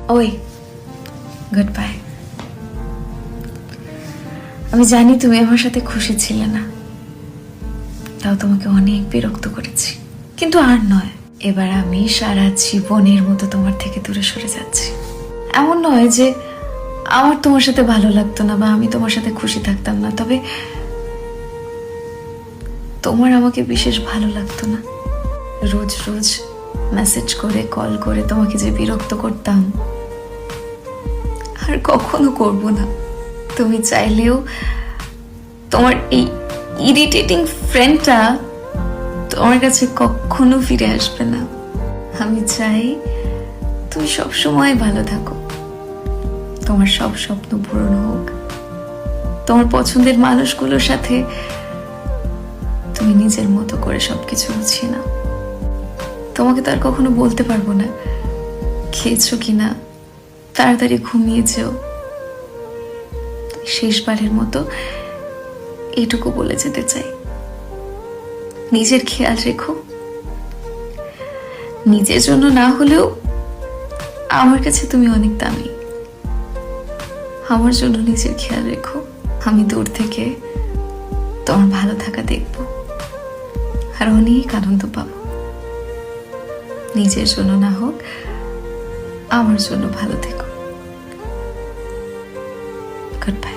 ওই good bye. আমি জানি তুমি আমার সাথে খুশি ছিলে না, তাও তোমাকে অনেক বিরক্ত করেছি, কিন্তু আর নয়। এবার আমি সারা জীবনের মতো তোমার থেকে দূরে সরে যাচ্ছি। এমন নয় যে আমার তোমার সাথে ভালো লাগতো না বা আমি তোমার সাথে খুশি থাকতাম না, তবে তোমার আমাকে বিশেষ ভালো লাগতো না। রোজ রোজ মেসেজ করে কল করে তোমাকে যে বিরক্ত করতাম, আর কখনো করব না। তুমি চাইলেও তোমার এই ইরিটেটিং ফ্রেন্ডটা তোমার কাছে কখনো ফিরে আসবে না। আমি চাই তুমি সব সময় ভালো থাকো, তোমার সব স্বপ্ন পূরণ হোক, তোমার পছন্দের মানুষগুলোর সাথে তুমি নিজের মতো করে সবকিছু গুছিয়ে নাও। তোমাকে তো আর কখনো বলতে পারবো না খেয়েছো কিনা, তাড়াতাড়ি ঘুমিয়ে যেও। শেষবারের মতো এইটুকু বলে যেতে চাই, নিজের খেয়াল রেখো। নিজের জন্য না হলেও আমার কাছে তুমি অনেক দামি। আমার জন্য নিজের খেয়াল রেখো। আমি দূর থেকে তোমার ভালো থাকা দেখব আর অনেক আনন্দ পাবো। নিজের জন্য না হোক, আমার জন্য ভালো থেকো। Good bye.